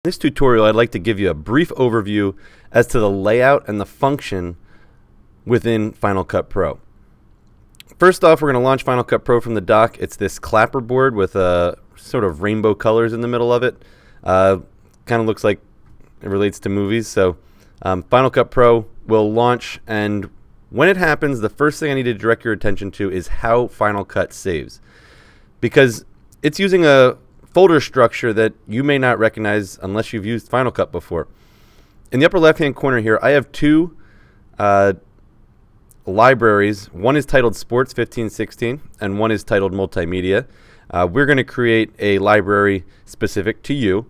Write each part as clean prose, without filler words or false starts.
In this tutorial, I'd like to give you a brief overview as to the layout and the function within Final Cut Pro. First off, we're going to launch Final Cut Pro from the dock. It's this clapper board with sort of rainbow colors in the middle of it. Kind of looks like it relates to movies. So Final Cut Pro will launch, and when it happens, the first thing I need to direct your attention to is how Final Cut saves, because it's using a folder structure that you may not recognize unless you've used Final Cut before. In the upper left-hand corner here, I have two libraries. One is titled Sports 1516, and one is titled Multimedia. We're going to create a library specific to you.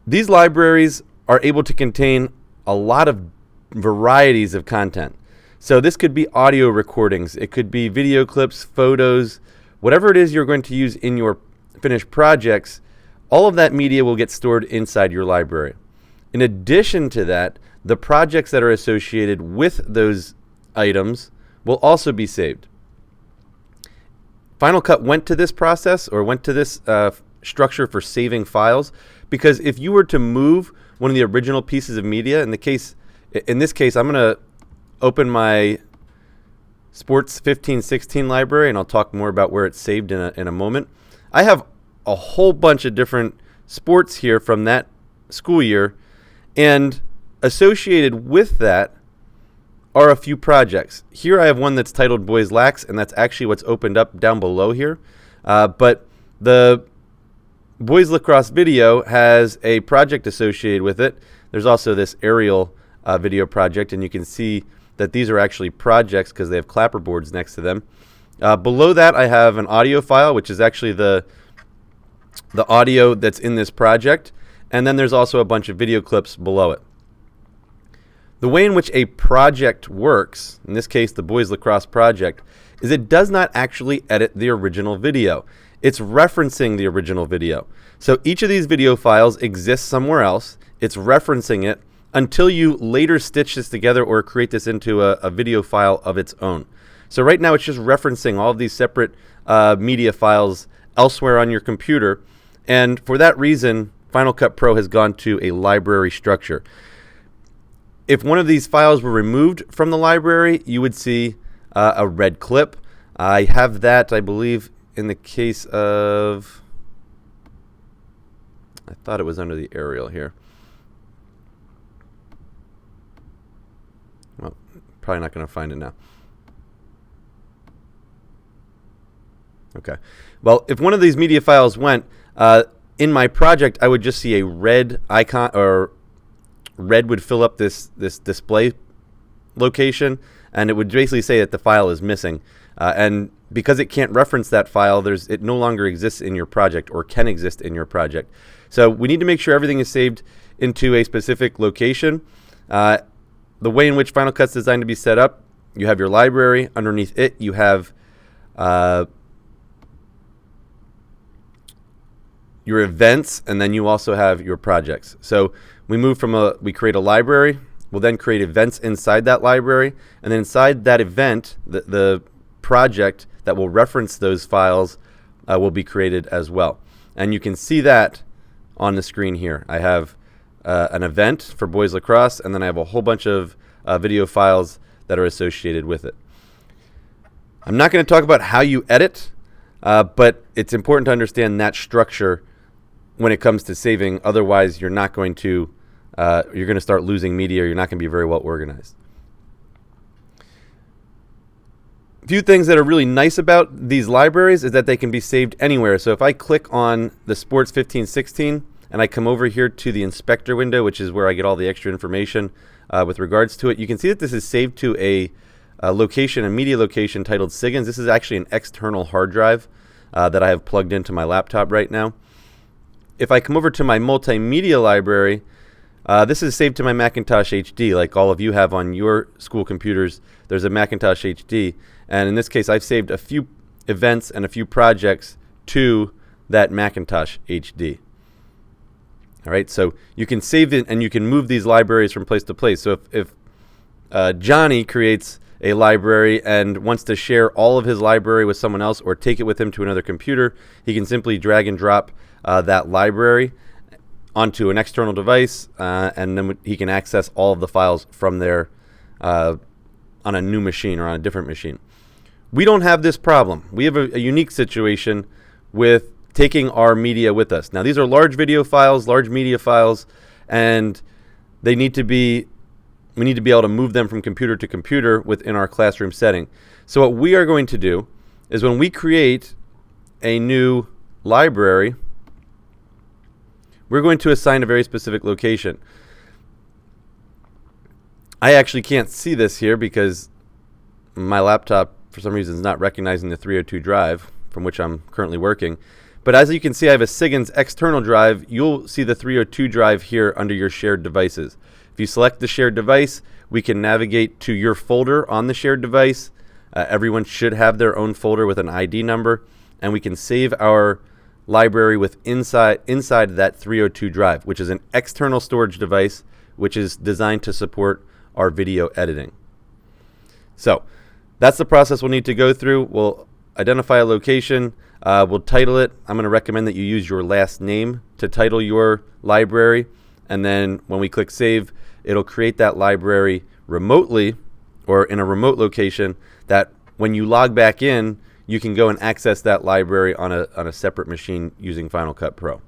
These libraries are able to contain a lot of varieties of content. So this could be audio recordings, it could be video clips, photos, whatever it is you're going to use in your finished projects. All of that media will get stored inside your library. In addition to that, the projects that are associated with those items will also be saved. Final Cut went to this process, or went to this structure for saving files, because if you were to move one of the original pieces of media, in this case, I'm going to open my Sports 1516 library, and I'll talk more about where it's saved in a moment. I have a whole bunch of different sports here from that school year, and associated with that are a few projects. Here I have one that's titled Boys Lax, and that's actually what's opened up down below here. But the Boys Lacrosse video has a project associated with it. There's also this aerial video project, and you can see that these are actually projects because they have clapperboards next to them. Below that, I have an audio file, which is actually the audio that's in this project, and then there's also a bunch of video clips below it. The way in which a project works, in this case the Boys Lacrosse project, is it does not actually edit the original video. It's referencing the original video. So each of these video files exists somewhere else. It's referencing it until you later stitch this together or create this into a video file of its own. So right now it's just referencing all of these separate media files elsewhere on your computer, and for that reason, Final Cut Pro has gone to a library structure. If one of these files were removed from the library, you would see a red clip. I have that, I believe, in the case of, I thought it was under the aerial here. Well, probably not going to find it now. Okay. Well, if one of these media files went, in my project, I would just see a red icon, or red would fill up this display location, and it would basically say that the file is missing. And because it can't reference that file, it no longer exists in your project, or can exist in your project. So we need to make sure everything is saved into a specific location. The way in which Final Cut's designed to be set up, you have your library. Underneath it, you have your events, and then you also have your projects. So we create a library, we'll then create events inside that library, and then inside that event, the project that will reference those files will be created as well. And you can see that on the screen here. I have an event for Boys Lacrosse, and then I have a whole bunch of video files that are associated with it. I'm not going to talk about how you edit, but it's important to understand that structure when it comes to saving. Otherwise, you're going to start losing media, or you're not going to be very well organized. A few things that are really nice about these libraries is that they can be saved anywhere. So if I click on the Sports 1516 and I come over here to the inspector window, which is where I get all the extra information with regards to it, you can see that this is saved to a location, a media location titled SIGINs. This is actually an external hard drive that I have plugged into my laptop right now. If I come over to my multimedia library, this is saved to my Macintosh HD, like all of you have on your school computers. There's a Macintosh HD, and in this case, I've saved a few events and a few projects to that Macintosh HD. All right, so you can save it, and you can move these libraries from place to place. So if Johnny creates a library and wants to share all of his library with someone else, or take it with him to another computer, he can simply drag and drop that library onto an external device, and then he can access all of the files from there on a new machine or on a different machine. We don't have this problem. We have a unique situation with taking our media with us. Now, these are large video files, large media files, and we need to be able to move them from computer to computer within our classroom setting. So what we are going to do is when we create a new library, we're going to assign a very specific location. I actually can't see this here because my laptop, for some reason, is not recognizing the 302 drive from which I'm currently working. But as you can see, I have a SIGINT external drive. You'll see the 302 drive here under your shared devices. If you select the shared device, we can navigate to your folder on the shared device. Everyone should have their own folder with an ID number, and we can save our library with inside that 302 drive, which is an external storage device which is designed to support our video editing. So that's the process we'll need to go through. We'll identify a location. We'll title it. I'm going to recommend that you use your last name to title your library. And then when we click Save, it'll create that library remotely or in a remote location that when you log back in, you can go and access that library on a separate machine using Final Cut Pro.